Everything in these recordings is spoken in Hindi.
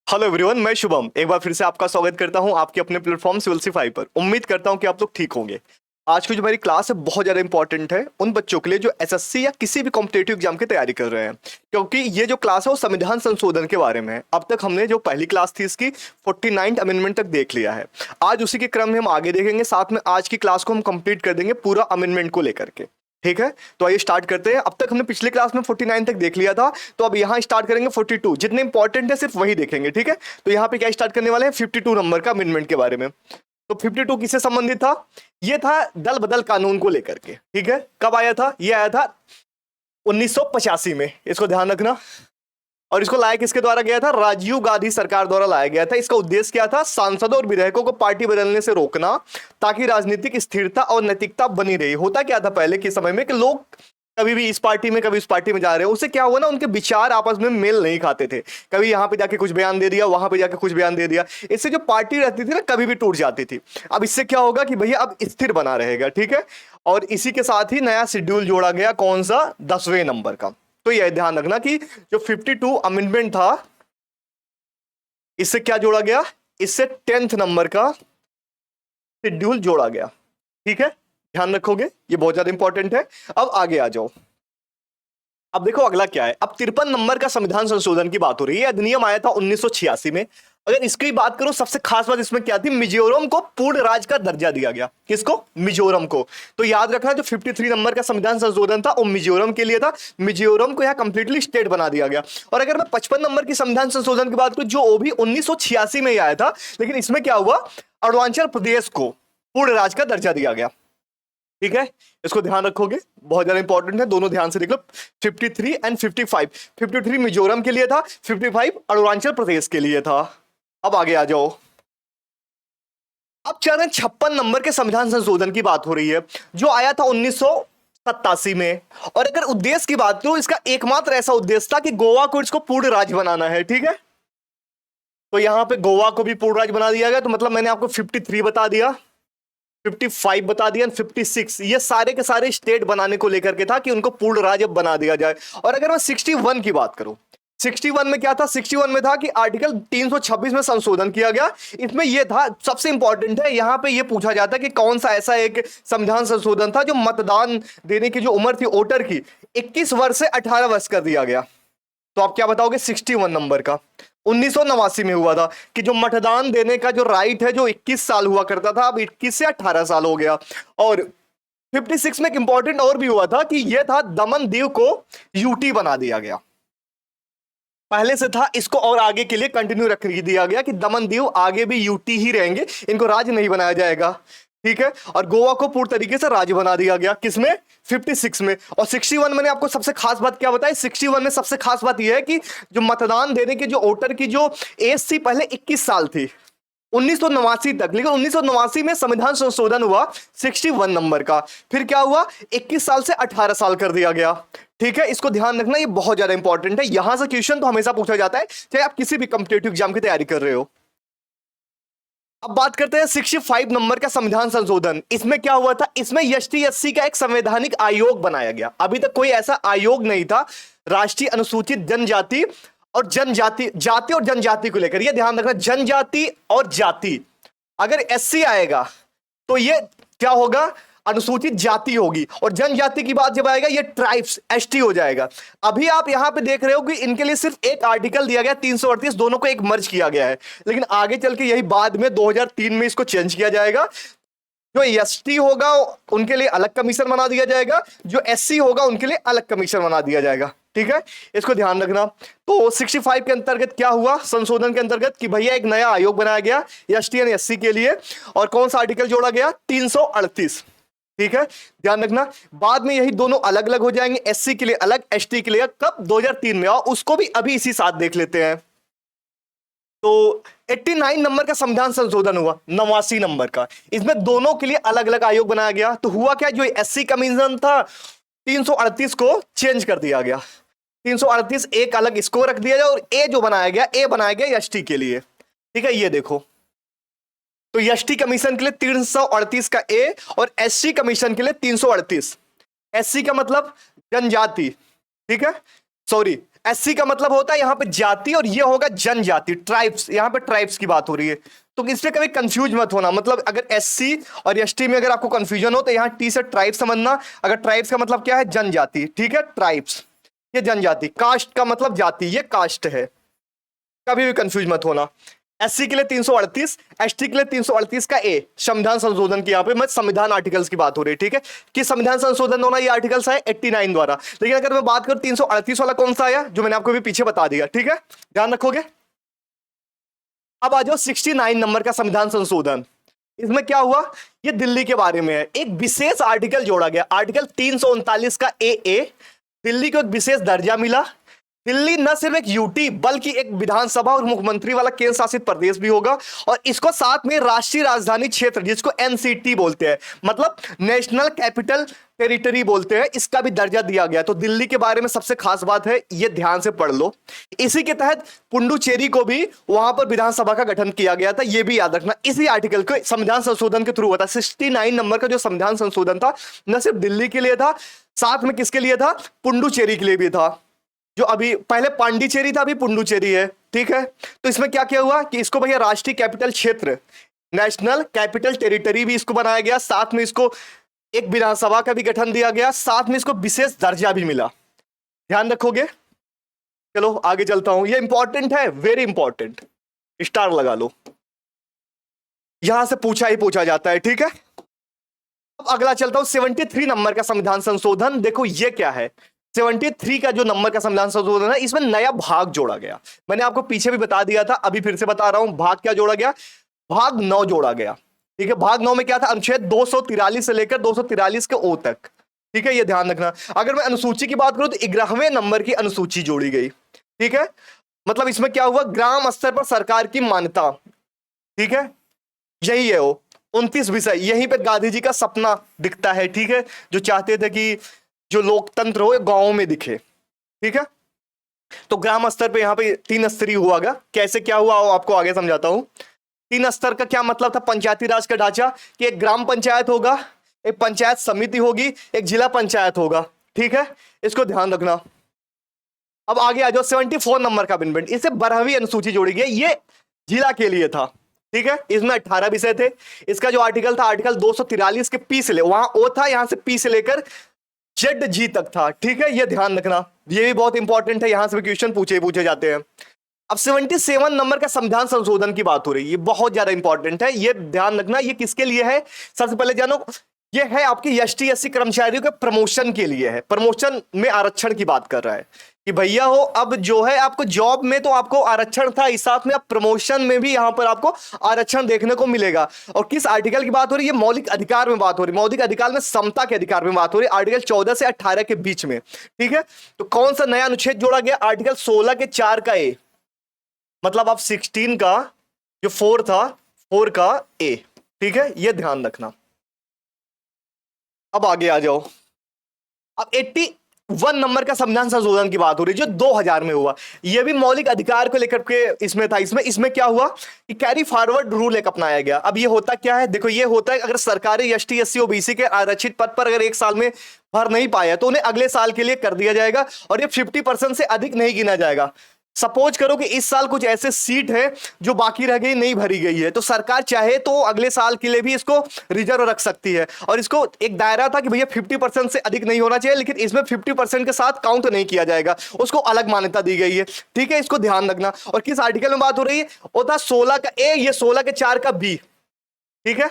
हेलो एवरीवन, मैं शुभम एक बार फिर से आपका स्वागत करता हूं आपके अपने प्लेटफॉर्म सिविल्सिफाई पर। उम्मीद करता हूं कि आप लोग ठीक होंगे। आज की जो हमारी क्लास है बहुत ज़्यादा इंपॉर्टेंट है उन बच्चों के लिए जो एसएससी या किसी भी कॉम्पिटेटिव एग्जाम की तैयारी कर रहे हैं, क्योंकि ये जो क्लास है वो संविधान संशोधन के बारे में है। अब तक हमने जो पहली क्लास थी इसकी 49th अमेंडमेंट तक देख लिया है। आज उसी के क्रम में हम आगे देखेंगे, साथ में आज की क्लास को हम कंप्लीट कर देंगे पूरा अमेंडमेंट को लेकर के। ठीक है, तो आइए स्टार्ट करते हैं। अब तक हमने पिछली क्लास में 49 तक देख लिया था, तो अब यहाँ स्टार्ट करेंगे 42। जितने इंपॉर्टेंट है सिर्फ वही देखेंगे। ठीक है, तो यहाँ पे क्या स्टार्ट करने वाले हैं, 52 नंबर का अमेंडमेंट के बारे में। तो 52 किससे संबंधित था? ये था दल बदल कानून को लेकर के। ठीक है, कब आया था? ये आया था 1985 में, इसको ध्यान रखना। और इसको लाया किसके द्वारा गया था? राजीव गांधी सरकार द्वारा लाया गया था। इसका उद्देश्य क्या था? सांसदों और विधायकों को पार्टी बदलने से रोकना, ताकि राजनीतिक स्थिरता और नैतिकता बनी रही। होता क्या था पहले के समय में कि लोग कभी भी इस पार्टी में कभी उस पार्टी में जा रहे हैं, उससे क्या हुआ ना, उनके विचार आपस में मेल नहीं खाते थे। कभी यहाँ पे जाके कुछ बयान दे दिया, वहां पे जाके कुछ बयान दे दिया, इससे जो पार्टी रहती थी ना कभी भी टूट जाती थी। अब इससे क्या होगा कि भैया अब स्थिर बना रहेगा। ठीक है, और इसी के साथ ही नया शेड्यूल जोड़ा गया, कौन सा? 10वें नंबर का। तो यह ध्यान रखना कि जो 52 अमेंडमेंट था, इससे क्या जोड़ा गया? इससे 10th नंबर का शेड्यूल जोड़ा गया। ठीक है, ध्यान रखोगे, ये बहुत ज्यादा इंपॉर्टेंट है। अब आगे आ जाओ। अब देखो अगला क्या है। अब 53 नंबर का संविधान संशोधन की बात हो रही है। अधिनियम आया था 1986 में। अगर इसकी बात करूं, सबसे खास बात इसमें क्या थी? मिजोरम को पूर्ण राज्य का दर्जा दिया गया। किसको? मिजोरम को। तो याद रखना, जो 53 नंबर का संविधान संशोधन था वो मिजोरम के लिए था। मिजोरम को यहां कंप्लीटली स्टेट बना दिया गया। और अगर मैं 55 नंबर की संविधान संशोधन की बात करूं, जो वो भी 1986 में ही आया था, लेकिन इसमें क्या हुआ? अरुणाचल प्रदेश को पूर्ण राज्य का दर्जा दिया गया। ठीक है, इसको ध्यान रखोगे, बहुत ज्यादा इंपॉर्टेंट है। दोनों ध्यान से देख लो, 53 एंड 55। 53 मिजोरम के लिए था, 55 अरुणाचल प्रदेश के लिए था। अब आगे आ जाओ। अब चरण 56 नंबर के संविधान संशोधन की बात हो रही है, जो आया था 1987 में। और अगर उद्देश्य की बात करूं, इसका एकमात्र ऐसा उद्देश्य था कि गोवा को इसको पूर्ण राज्य बनाना है। ठीक है, तो यहां पे गोवा को भी पूर्ण राज्य बना दिया गया। तो मतलब मैंने आपको 53 बता दिया, 55 बता दिया, 56, ये सारे के सारे स्टेट बनाने को लेकर के था कि उनको पूर्ण राज्य बना दिया जाए। और अगर मैं 61 की बात करूं, 61 में क्या था? 61 में था कि आर्टिकल 326 में संशोधन किया गया। इसमें यह था, सबसे इंपॉर्टेंट है, यहां पे यह पूछा जाता है कि कौन सा ऐसा एक संविधान संशोधन था जो मतदान देने की जो उम्र थी वोटर की 21 वर्ष से 18 वर्ष कर दिया गया। तो आप क्या बताओगे? 61 नंबर का 1989 में हुआ था कि जो मतदान देने का जो राइट है, जो 21 साल हुआ करता था, अब 21 से 18 साल हो गया। और 56 में एक इंपॉर्टेंट और भी हुआ था कि यह था दमन दीव को यूटी बना दिया गया। पहले से था, इसको और आगे के लिए कंटिन्यू रख दिया गया कि दमन दीव आगे भी यूटी ही रहेंगे, इनको राज्य नहीं बनाया जाएगा। ठीक है, और गोवा को पूर्ण तरीके से राज्य बना दिया गया। किसमें? 56 में। और 61 मैंने आपको सबसे खास बात क्या बताई? 61 में सबसे खास बात यह है कि जो मतदान देने के जो वोटर की जो एज थी पहले 21 साल थी, 1989 तक। लेकिन 1989 में संविधान संशोधन हुआ 61 नंबर का। फिर क्या हुआ? 21 साल से 18 साल कर दिया गया। ठीक है, इसको ध्यान रखना, ये बहुत ज्यादा इंपॉर्टेंट है। यहां से क्वेश्चन तो हमेशा पूछा जाता है, चाहे आप किसी भी कॉम्पिटेटिव एग्जाम की तैयारी कर रहे हो। अब बात करते हैं 65 नंबर का संविधान संशोधन। इसमें क्या हुआ था? इसमें एसटी एससी का एक संवैधानिक आयोग बनाया गया। अभी तक कोई ऐसा आयोग नहीं था राष्ट्रीय अनुसूचित जनजाति और जनजाति, जाति और जनजाति को लेकर। यह ध्यान रखना, जनजाति और जाति। अगर एससी आएगा तो यह क्या होगा? अनुसूचित जाति होगी। और जनजाति की बात जब आएगा, ये ट्राइब्स, एसटी हो जाएगा। अभी आप यहां पे देख रहे हो कि इनके लिए सिर्फ एक आर्टिकल दिया गया, 338, दोनों को एक मर्ज किया गया है। लेकिन आगे चल के यही बाद में 2003 में इसको चेंज किया जाएगा। जो एसटी होगा उनके लिए अलग कमीशन बना दिया जाएगा, जो एससी होगा उनके लिए अलग कमीशन बना दिया जाएगा। ठीक है, इसको ध्यान रखना। तो 65 के अंतर्गत क्या हुआ? संशोधन के अंतर्गत कि भैया एक नया आयोग बनाया गया एसटी और एससी के लिए। और कौन सा आर्टिकल जोड़ा गया? 338। ठीक है, ध्यान रखना, बाद में यही दोनों अलग अलग हो जाएंगे, एससी के लिए अलग, एसटी के लिए। कब? 2003 में। और उसको भी अभी इसी साथ देख लेते हैं। तो 89 नंबर का संविधान संशोधन हुआ, 89 नंबर का। इसमें दोनों के लिए अलग अलग आयोग बनाया गया। तो हुआ क्या? जो एससी कमीशन था 338 को चेंज कर दिया गया। 338 एक अलग इसको रख दिया गया, और ए जो बनाया गया, ए बनाया गया एसटी के लिए। ठीक है, ये देखो, तो एसटी कमीशन के लिए 338 का ए और एससी कमीशन के लिए 338। एससी का मतलब जनजाति, ठीक है, सॉरी, एससी का मतलब होता है यहां पे जाति और ये होगा जनजाति, ट्राइब्स, यहां पे ट्राइब्स की बात हो रही है। तो इससे कभी कंफ्यूज मत होना, मतलब अगर एससी और एसटी में अगर आपको कंफ्यूजन हो तो यहां टी से ट्राइब समझना। अगर ट्राइब्स का मतलब क्या है, जनजाति, ठीक है, ट्राइब्स ये जनजाति। कास्ट का मतलब जाति, ये कास्ट है, कभी भी कंफ्यूज मत होना। एससी के लिए 338, एसटी के लिए 338 का ए, संविधान संशोधन की, यहां पे मैं संविधान आर्टिकल्स की बात हो रही है, ठीक है, कि संविधान संशोधन होना, ये आर्टिकल्स है 89 द्वारा। लेकिन अगर मैं बात करूं 338 वाला कौन सा आया, जो मैंने आपको भी पीछे बता दिया, ठीक है, ध्यान रखोगे। अब आ जाओ 69 नंबर का संविधान संशोधन। इसमें क्या हुआ, ये दिल्ली के बारे में है, एक विशेष आर्टिकल जोड़ा गया, आर्टिकल 339 का ए, दिल्ली को एक विशेष दर्जा मिला। दिल्ली न सिर्फ एक यूटी बल्कि एक विधानसभा और मुख्यमंत्री वाला केंद्र शासित प्रदेश भी होगा, और इसको साथ में राष्ट्रीय राजधानी क्षेत्र, जिसको एनसीटी बोलते हैं, मतलब नेशनल कैपिटल टेरिटरी बोलते हैं, इसका भी दर्जा दिया गया। तो दिल्ली के बारे में सबसे खास बात है, ये ध्यान से पढ़ लो। इसी के तहत पुडुचेरी को भी वहां पर विधानसभा का गठन किया गया था, ये भी याद रखना। इसी आर्टिकल को संविधान संशोधन के थ्रू हुआ था। 69 नंबर का जो संविधान संशोधन था, न सिर्फ दिल्ली के लिए था, साथ में किसके लिए था, पुडुचेरी के लिए भी था। जो अभी पहले पांडिचेरी था, अभी पुडुचेरी है, ठीक है। तो इसमें क्या क्या हुआ कि इसको भैया राष्ट्रीय कैपिटल क्षेत्र, नेशनल कैपिटल टेरिटरी भी इसको बनाया गया, साथ में इसको एक विधानसभा का भी गठन दिया गया, साथ में इसको विशेष दर्जा भी मिला। ध्यान रखोगे। चलो आगे चलता हूं, ये इंपॉर्टेंट है, वेरी इंपॉर्टेंट, स्टार लगा लो, यहां से पूछा ही पूछा जाता है, ठीक है। अब अगला चलता हूं 73 नंबर का संविधान संशोधन। देखो ये क्या है, 73 का जो नंबर का संविधान संशोधन है, इसमें नया भाग जोड़ा गया। मैंने आपको पीछे भी बता दिया था, अभी फिर से बता रहा हूं, भाग क्या जोड़ा गया, भाग 9 जोड़ा गया, ठीक है। भाग 9 में क्या था, अनुच्छेद 243 से लेकर 243 के ओ तक, ठीक है, ये ध्यान रखना। अगर मैं अनुसूची की बात करूं तो 11वें नंबर की अनुसूची जोड़ी गई, ठीक है। मतलब इसमें क्या हुआ, ग्राम स्तर पर सरकार की मान्यता, ठीक है, यही है वो 29 विषय। यहीं पर गांधी जी का सपना दिखता है, ठीक है, जो चाहते थे कि जो लोकतंत्र हो गांवों में दिखे, ठीक है। तो ग्राम स्तर पे यहां पे 3 स्तरीय हुआ गया। कैसे क्या हुआ आपको आगे समझाता हूं। 3 स्तर का क्या मतलब था, पंचायती राज का ढांचा, कि एक ग्राम पंचायत होगा, एक पंचायत समिति होगी, एक जिला पंचायत होगा, ठीक है, इसको ध्यान रखना। अब आगे आ जाओ 74 नंबर का अमेंडमेंट, इसे 12वीं अनुसूची जोड़ी गई, ये जिला के लिए था, ठीक है। इसमें 18 विषय थे। इसका जो आर्टिकल था, आर्टिकल 243 के पी से ले, वहां ओ था, यहां से पी से लेकर जेड जी तक था, ठीक है, ये ध्यान रखना, ये भी बहुत इंपॉर्टेंट है, यहां से भी क्वेश्चन पूछे जाते हैं। अब 77 नंबर का संविधान संशोधन की बात हो रही है, ये बहुत ज्यादा इंपॉर्टेंट है, ये ध्यान रखना। ये किसके लिए है, सबसे पहले जानो, ये है आपकी एसटी एससी कर्मचारियों के प्रमोशन के लिए है, प्रमोशन में आरक्षण की बात कर रहा है कि भैया हो, अब जो है आपको जॉब में तो आपको आरक्षण था, इस साथ में अब प्रमोशन में भी यहां पर आपको आरक्षण देखने को मिलेगा। और किस आर्टिकल की बात हो रही है, मौलिक अधिकार में बात हो रही है, मौलिक अधिकार में समता के अधिकार में बात हो रही है, आर्टिकल 14 से 18 के बीच में, ठीक है। तो कौन सा नया अनुच्छेद जोड़ा गया, आर्टिकल 16 के 4 का ए, मतलब अब 16 का जो 4 था, 4 का ए, ठीक है, यह ध्यान रखना। अब आगे आ जाओ, अब 81 नंबर का संविधान संशोधन की बात हो रही है, जो 2000 में हुआ। यह भी मौलिक अधिकार को लेकर के इसमें था। इसमें क्या हुआ कि कैरी फॉरवर्ड रूल एक अपनाया गया। अब ये होता क्या है, देखो ये होता है, अगर सरकारी एसटी एससी ओबीसी के आरक्षित पद पर अगर एक साल में भर नहीं पाया तो उन्हें अगले साल के लिए कर दिया जाएगा, और ये 50% से अधिक नहीं गिना जाएगा। सपोज करो कि इस साल कुछ ऐसे सीट है जो बाकी रह गई, नहीं भरी गई है, तो सरकार चाहे तो अगले साल के लिए भी इसको रिजर्व रख सकती है। और इसको एक दायरा था कि भैया 50% से अधिक नहीं होना चाहिए, लेकिन इसमें 50% के साथ काउंट नहीं किया जाएगा, उसको अलग मान्यता दी गई है, ठीक है, इसको ध्यान रखना। और किस आर्टिकल में बात हो रही है, वो था 16 का ए, ये 16 के 4 का बी, ठीक है,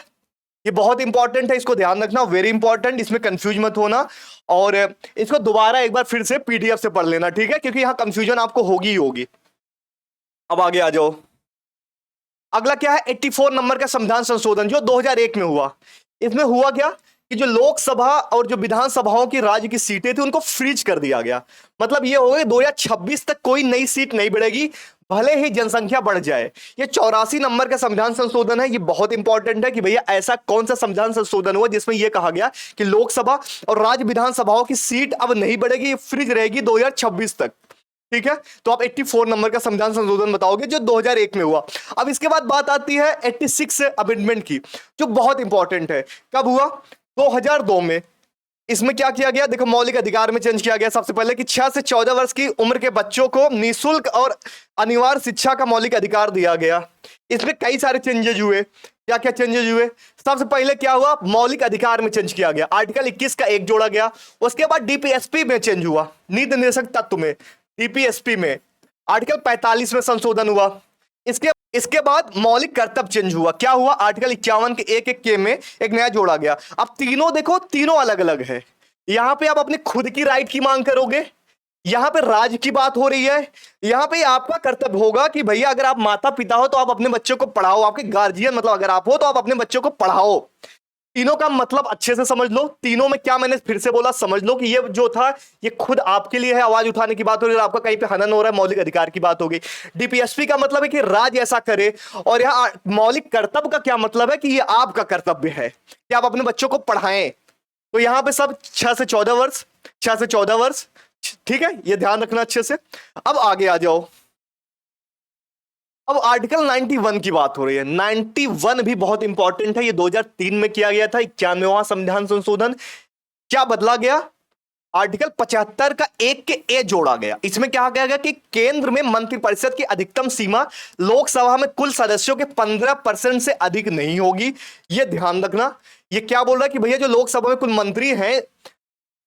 ये बहुत इंपॉर्टेंट है, इसको ध्यान रखना, वेरी इंपॉर्टेंट, इसमें कंफ्यूज मत होना। और इसको दोबारा एक बार फिर से पीडीएफ से पढ़ लेना, ठीक है, क्योंकि यहां कंफ्यूजन आपको होगी ही होगी। अब आगे आ जाओ, अगला क्या है, 84 नंबर का संविधान संशोधन जो 2001 में हुआ। इसमें हुआ क्या कि जो लोकसभा और जो विधानसभाओं की राज्य की सीटें थी उनको फ्रीज कर दिया गया। मतलब ये हो गया 2026 तक कोई नई सीट नहीं बढ़ेगी, भले ही जनसंख्या बढ़ जाए। ये 84 नंबर का संविधान संशोधन है, ये बहुत इंपॉर्टेंट है कि भैया ऐसा कौन सा संविधान संशोधन हुआ जिसमें यह कहा गया कि लोकसभा और राज्य विधानसभाओं की सीट अब नहीं बढ़ेगी, फ्रीज रहेगी 2026 तक, ठीक है। तो आप 84 नंबर का संविधान संशोधन बताओगे जो 2001 में हुआ। अब इसके बाद बात आती है 86 अमेंडमेंट की, जो बहुत इंपॉर्टेंट है। कब हुआ, 2002 में। इसमें क्या किया गया, देखो मौलिक अधिकार में चेंज किया गया सबसे पहले कि 6 से 14 वर्ष की उम्र के बच्चों को निःशुल्क और अनिवार्य शिक्षा का मौलिक अधिकार दिया गया। इसमें कई सारे चेंजेज हुए। क्या क्या चेंजेज हुए, सबसे पहले क्या हुआ, मौलिक अधिकार में चेंज किया गया, आर्टिकल 21 का एक जोड़ा गया। उसके बाद डीपीएसपी में चेंज हुआ, नीति निर्देशक तत्व में, डीपीएसपी में आर्टिकल 45 में संशोधन हुआ। इसके बाद मौलिक कर्तव्य चेंज हुआ, क्या हुआ, आर्टिकल 51 के एक के में एक नया जोड़ा गया। अब तीनों देखो, तीनों अलग अलग है। यहां पे आप अपने खुद की राइट की मांग करोगे, यहां पे राज की बात हो रही है, यहां पे आपका कर्तव्य होगा कि भैया अगर आप माता पिता हो तो आप अपने बच्चों को पढ़ाओ, आपके गार्जियन मतलब अगर आप हो तो आप अपने बच्चों को पढ़ाओ। तीनों का मतलब अच्छे से समझ लो, तीनों में क्या मैंने फिर से बोला समझ लो कि ये जो था ये खुद आपके लिए है, आवाज उठाने की बात हो रही है, आपका कहीं पे हनन हो रहा है, मौलिक अधिकार की बात होगी। डीपीएसपी का मतलब है कि राज ऐसा करे, और यहां मौलिक कर्तव्य का क्या मतलब है कि ये आपका कर्तव्य है कि आप अपने बच्चों को पढ़ाएं। तो यहां पे सब 6 से 14 वर्ष, 6 से 14 वर्ष, ठीक है, ये ध्यान रखना अच्छे से। अब आगे आ जाओ, अब आर्टिकल 91 की बात हो रही है। 91 भी बहुत इंपॉर्टेंट है, ये 2003 में किया गया था, 91वां संविधान संशोधन। क्या बदला गया, आर्टिकल 75 का एक के ए जोड़ा गया। इसमें क्या कहा गया कि केंद्र में मंत्रिपरिषद की अधिकतम सीमा लोकसभा में कुल सदस्यों के 15% से अधिक नहीं होगी। यह ध्यान रखना, ये क्या बोल रहा है कि भैया जो लोकसभा में कुल मंत्री हैं,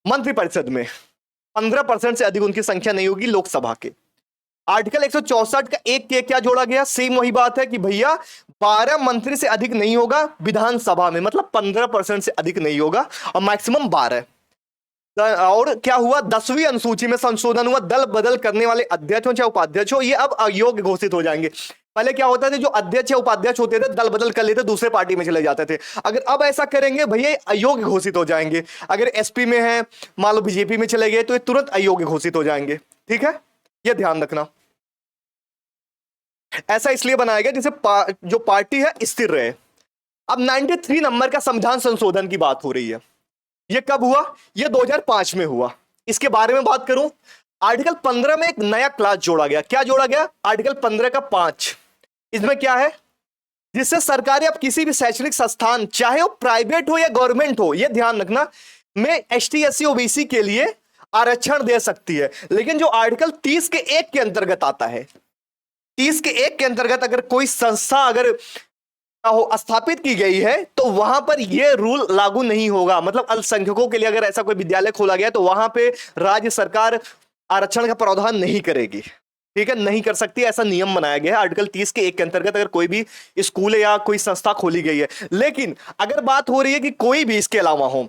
मंत्रिपरिषद में 15% से अधिक उनकी संख्या नहीं होगी लोकसभा के। आर्टिकल 164 का एक के क्या जोड़ा गया, सेम वही बात है कि भैया 12 मंत्री से अधिक नहीं होगा विधानसभा में, मतलब 15% से अधिक नहीं होगा और मैक्सिमम 12। और क्या हुआ, 10वीं अनुसूची में संशोधन हुआ, दल बदल करने वाले अध्यक्ष हो चाहे उपाध्यक्ष हो ये अब अयोग्य घोषित हो जाएंगे। पहले क्या होता था, जो अध्यक्ष या उपाध्यक्ष होते थे दल बदल कर लेते, दूसरे पार्टी में चले जाते थे। अगर अब ऐसा करेंगे भैया अयोग्य घोषित हो जाएंगे। अगर एसपी में है, मान लो बीजेपी में चले गए तो ये तुरंत अयोग्य घोषित हो जाएंगे। ठीक है, ये ध्यान रखना। ऐसा इसलिए बनाया गया जिससे जो पार्टी है स्थिर रहे। अब 93 नंबर का संविधान संशोधन की बात हो रही है। यह कब हुआ, यह 2005 में हुआ। इसके बारे में बात करूं, आर्टिकल 15 में एक नया क्लास जोड़ा गया। क्या जोड़ा गया, आर्टिकल 15 का 5। इसमें क्या है, जिससे सरकारें अब किसी भी शैक्षणिक संस्थान चाहे वो प्राइवेट हो या गवर्नमेंट हो, यह ध्यान रखना, में एसटी एससी ओबीसी के लिए आरक्षण दे सकती है। लेकिन जो आर्टिकल 30 के 1 के अंतर्गत आता है, 30 के 1 के अंतर्गत अगर कोई संस्था अगर स्थापित की गई है तो वहां पर यह रूल लागू नहीं होगा। मतलब अल्पसंख्यकों के लिए अगर ऐसा कोई विद्यालय खोला गया तो वहां पे राज्य सरकार आरक्षण का प्रावधान नहीं करेगी। ठीक है, नहीं कर सकती, ऐसा नियम बनाया गया है आर्टिकल 30 के 1 के अंतर्गत अगर कोई भी स्कूल या कोई संस्था खोली गई है। लेकिन अगर बात हो रही है कि कोई भी इसके अलावा हो,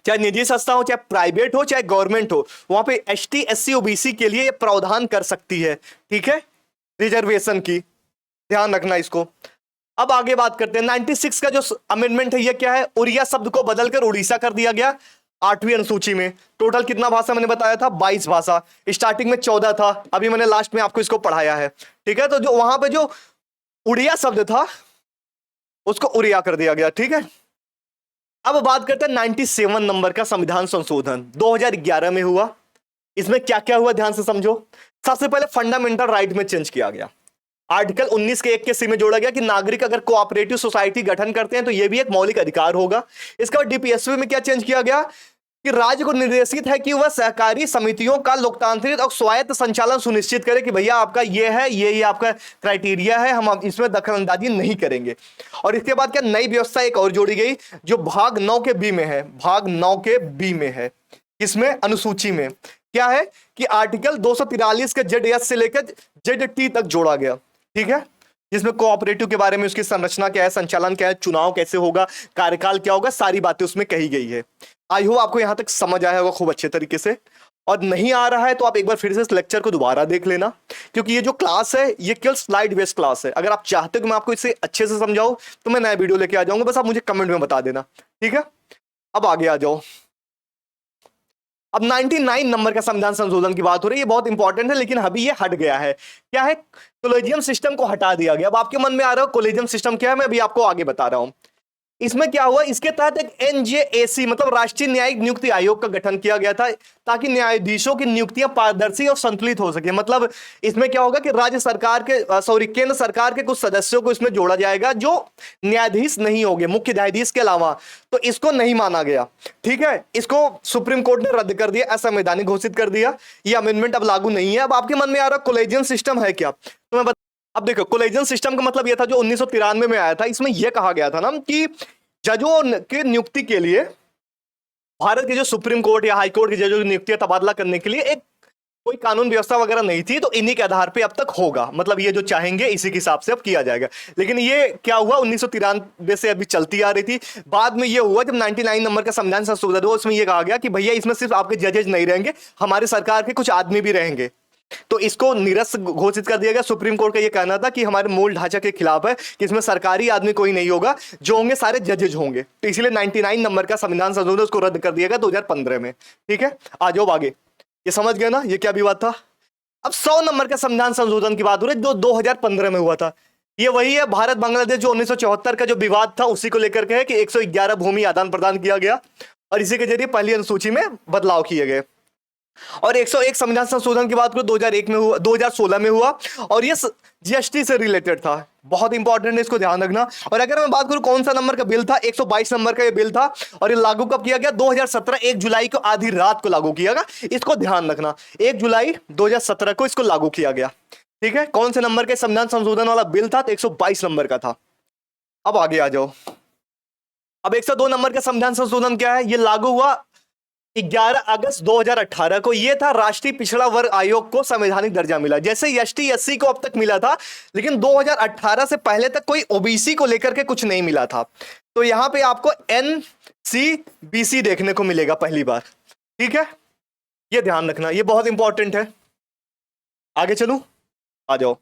चाहे निजी संस्था हो, चाहे प्राइवेट हो, चाहे गवर्नमेंट हो, वहां पे एसटी एससी ओबीसी के लिए प्रावधान कर सकती है। ठीक है, रिजर्वेशन की, ध्यान रखना इसको। अब आगे बात करते हैं 96 का जो अमेंडमेंट है, ये क्या है, उड़िया शब्द को बदलकर उड़ीसा कर दिया गया 8वीं अनुसूची में। टोटल कितना भाषा मैंने बताया था, 22 भाषा। स्टार्टिंग में 14 था, अभी मैंने लास्ट में आपको इसको पढ़ाया है। ठीक है, तो जो वहां पे जो उड़िया शब्द था उसको उड़िया कर दिया गया। ठीक है, अब बात करते हैं 97 नंबर का संविधान संशोधन 2011 में हुआ। इसमें क्या क्या हुआ ध्यान से समझो। सबसे पहले फंडामेंटल राइट में चेंज किया गया। आर्टिकल 19 के 1 के सी में जोड़ा गया कि नागरिक अगर कोऑपरेटिव सोसाइटी गठन करते हैं तो यह भी एक मौलिक अधिकार होगा। इसके बाद डीपीएसपी में क्या चेंज किया गया कि राज्य को निर्देशित है कि वह सहकारी समितियों का लोकतांत्रिक और स्वायत्त संचालन सुनिश्चित करे कि भैया आपका ये है, ये आपका क्राइटेरिया है, हम इसमें दखलंदाजी नहीं करेंगे। और इसके बाद क्या नई व्यवस्था एक और जोड़ी गई जो भाग 9 के बी में है, भाग 9 के बी में है। इसमें अनुसूची में क्या है कि आर्टिकल 243 के जेड से लेकर जेड टी तक जोड़ा गया। ठीक है, जिसमें कोऑपरेटिव के बारे में उसकी संरचना क्या है, संचालन क्या है, चुनाव कैसे होगा, कार्यकाल क्या होगा, सारी बातें उसमें कही गई है। आई होप आपको यहां तक समझ आया होगा खूब अच्छे तरीके से। और नहीं आ रहा है तो आप एक बार फिर से इस लेक्चर को दोबारा देख लेना, क्योंकि ये जो क्लास है ये केवल स्लाइड बेस्ड क्लास है। अगर आप चाहते हो कि मैं आपको इसे अच्छे से समझाऊं तो मैं नया वीडियो लेके आ जाऊंगा, बस आप मुझे कमेंट में बता देना। ठीक है, अब आगे आ जाओ। अब 99 नंबर का संविधान संशोधन की बात हो रही है, ये बहुत इंपॉर्टेंट है, लेकिन अभी ये हट गया है। क्या है, कॉलेजियम सिस्टम को हटा दिया गया। अब आपके मन में आ रहा हो कॉलेजियम सिस्टम क्या है, मैं अभी आपको आगे बता रहा हूं। इसमें क्या हुआ, इसके तहत एक एनजेएसी मतलब राष्ट्रीय न्यायिक नियुक्ति आयोग का गठन किया गया था, ताकि न्यायाधीशों की नियुक्तियां पारदर्शी और संतुलित हो सके। मतलब इसमें क्या होगा कि राज्य सरकार के सॉरी केंद्र सरकार के कुछ सदस्यों को इसमें जोड़ा जाएगा जो न्यायाधीश नहीं होंगे, मुख्य न्यायाधीश के अलावा। तो इसको नहीं माना गया, ठीक है, इसको सुप्रीम कोर्ट ने रद्द कर दिया, असंवैधानिक घोषित कर दिया। ये अमेंडमेंट अब लागू नहीं है। अब आपके मन में आ रहा कोलेजियन सिस्टम है क्या, तो मैं अब देखो, कोलेजियन सिस्टम का मतलब यह था जो 1993 में आया था। इसमें यह कहा गया था ना कि जजों के नियुक्ति के लिए भारत के जो सुप्रीम कोर्ट या हाई कोर्ट के जजों की नियुक्ति तबादला करने के लिए एक कोई कानून व्यवस्था वगैरह नहीं थी, तो इन्हीं के आधार पे अब तक होगा। मतलब ये जो चाहेंगे इसी के हिसाब से अब किया जाएगा। लेकिन ये क्या हुआ, 1993 से अभी चलती आ रही थी। बाद में ये हुआ जब 99 नंबर का संविधान संशोधन हुआ, उसमें ये कहा गया कि भैया इसमें सिर्फ आपके जजेज नहीं रहेंगे, हमारी सरकार के कुछ आदमी भी रहेंगे। तो इसको निरस्त घोषित कर दिया गया। सुप्रीम कोर्ट का यह कहना था कि हमारे मूल ढांचा के खिलाफ है कि इसमें सरकारी आदमी कोई नहीं होगा, जो होंगे सारे जजेज होंगे। तो इसलिए 99 नंबर का संविधान संशोधन उसको रद्द कर दिया गया 2015 में। ठीक है, आ जाओ आगे। ये समझ गए ना ये क्या विवाद था। अब 100 नंबर का संविधान संशोधन की बात हो रही है जो 2015 में हुआ था। ये वही है भारत बांग्लादेश जो 1974 का जो विवाद था उसी को लेकर के है कि 111 भूमि आदान प्रदान किया गया और इसी के जरिए पहली अनुसूची में बदलाव किए गए। और 101 संविधान संशोधन की बात करो 2001 में हुआ, 2016 में हुआ और ये जीएसटी से रिलेटेड था। बहुत इंपॉर्टेंट है, इसको ध्यान रखना। और अगर मैं बात करूं कौन सा नंबर का बिल था, 122 नंबर का ये बिल था और ये लागू कब किया गया, 2017 1 जुलाई को आधी रात को लागू किया गया। इसको ध्यान रखना, 1 जुलाई 2017 को इसको लागू किया गया। ठीक है, कौन से नंबर के संविधान संशोधन वाला बिल था, तो 122 नंबर का था। अब आगे आ जाओ। अब 102 नंबर का संविधान संशोधन क्या है, ये लागू हुआ 11 अगस्त 2018 को। यह था राष्ट्रीय पिछड़ा वर्ग आयोग को संवैधानिक दर्जा मिला। जैसे एसटी एससी को अब तक मिला था, लेकिन 2018 से पहले तक कोई ओबीसी को लेकर के कुछ नहीं मिला था। तो यहां पे आपको एनसीबीसी देखने को मिलेगा पहली बार। ठीक है, यह ध्यान रखना, यह बहुत इंपॉर्टेंट है। आगे चलूं, आ जाओ।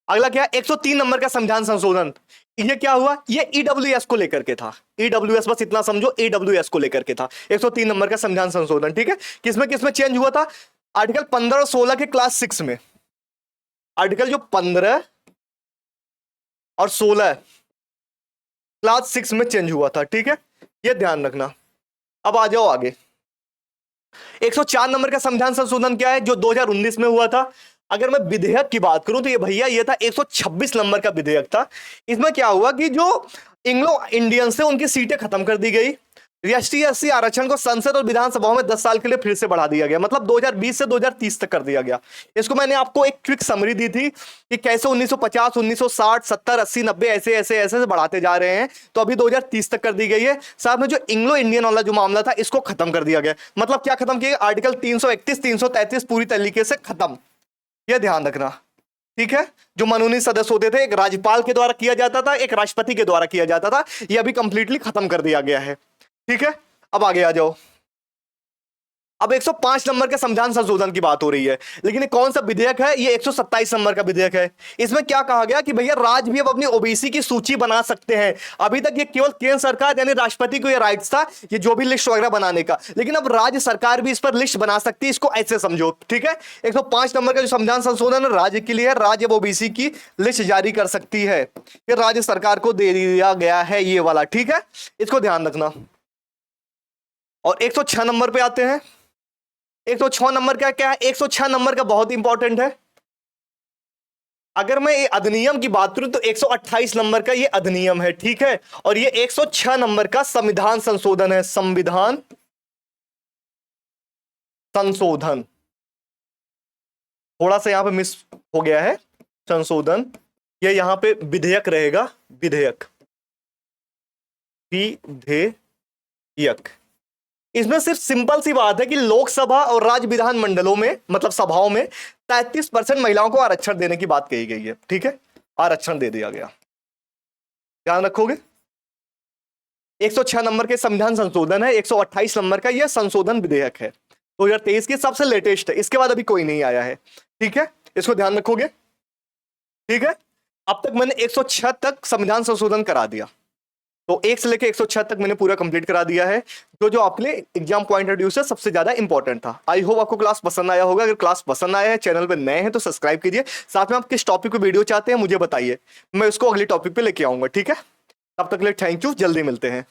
अगला क्या है, 103 नंबर का संविधान संशोधन। ये क्या हुआ, ये ईडब्ल्यूएस को लेकर के था। ईडब्ल्यूएस बस इतना समझो, ईडब्ल्यूएस को लेकर के था 103 नंबर का संविधान संशोधन। ठीक है, किसमें किसमें चेंज हुआ था, आर्टिकल 15 और 16 के क्लास 6 में। आर्टिकल जो 15 और 16 क्लास 6 में चेंज हुआ था। ठीक है, ये ध्यान रखना। अब आ जाओ आगे। 104 नंबर का संविधान संशोधन क्या है, जो 2019 में हुआ था। अगर मैं विधेयक की बात करूं तो ये भैया ये था 126 नंबर का विधेयक था। इसमें क्या हुआ कि जो इंग्लो इंडियन से उनकी सीटें खत्म कर दी गई। एसटी एससी आरक्षण को संसद और विधानसभाओं में 10 साल के लिए फिर से बढ़ा दिया गया, मतलब 2020 से 2030 तक कर दिया गया। इसको मैंने आपको एक क्विक समरी दी थी कि कैसे 1950 1960 70 80 90 ऐसे ऐसे ऐसे बढ़ाते जा रहे हैं। तो अभी 2030 तक कर दी गई है। साथ में जो इंग्लो इंडियन वाला जो मामला था इसको खत्म कर दिया गया। मतलब क्या खत्म किया, आर्टिकल 331 333 पूरी तरीके से खत्म। यह ध्यान रखना। ठीक है, जो मनोनीत सदस्य होते थे, एक राज्यपाल के द्वारा किया जाता था, एक राष्ट्रपति के द्वारा किया जाता था, यह अभी कंप्लीटली खत्म कर दिया गया है। ठीक है, अब आगे आ जाओ। अब 105 नंबर के संविधान संशोधन की बात हो रही है, लेकिन ये कौन सा विधेयक है, ये 127 नंबर का विधेयक है। इसमें क्या कहा गया कि भैया राज्य भी अब अपनी ओबीसी की सूची बना सकते हैं। अभी तक ये केवल केंद्र सरकार यानी राष्ट्रपति को ये राइट्स था ये जो भी लिस्ट वगैरह बनाने का, लेकिन अब राज्य सरकार भी इस पर लिस्ट बना सकती है। इसको ऐसे समझो। ठीक है, 105 नंबर का जो संविधान संशोधन है राज्य के लिए है, राज्य अब ओबीसी की लिस्ट जारी कर सकती है। ये राज्य सरकार को दे दिया गया है ये वाला। ठीक है, इसको ध्यान रखना। और 106 नंबर पे आते हैं। 106 नंबर का क्या है, 106 नंबर का बहुत इंपॉर्टेंट है। अगर मैं ये अधिनियम की बात करूं तो 128 नंबर का ये अधिनियम है। ठीक है, और ये 106 नंबर का संविधान संशोधन है। संविधान संशोधन थोड़ा सा यहां पे मिस हो गया है, संशोधन ये यहां पे विधेयक रहेगा, विधेयक विधेयक। इसमें सिर्फ सिंपल सी बात है कि लोकसभा और राज्य विधान मंडलों में मतलब सभाओं में 33% महिलाओं को आरक्षण देने की बात कही गई है। ठीक है, आरक्षण दे दिया गया, ध्यान रखोगे। 106 नंबर के संविधान संशोधन है, 128 नंबर का यह संशोधन विधेयक है, 2023 की सबसे लेटेस्ट है। इसके बाद अभी कोई नहीं आया है। ठीक है, इसको ध्यान रखोगे। ठीक है, अब तक मैंने 106 तक संविधान संशोधन करा दिया, तो 1 से लेकर 106 तक मैंने पूरा कंप्लीट करा दिया है, जो आपके एग्जाम पॉइंट ऑफ व्यू से सबसे ज्यादा इंपॉर्टेंट था। आई होप आपको क्लास पसंद आया होगा। अगर क्लास पसंद आया है, चैनल पे नए हैं तो सब्सक्राइब कीजिए। साथ में आप किस टॉपिक पे वीडियो चाहते हैं मुझे बताइए, मैं उसको अगले टॉपिक पे लेके आऊंगा। ठीक है। तब तक के लिए थैंक यू, जल्दी मिलते हैं।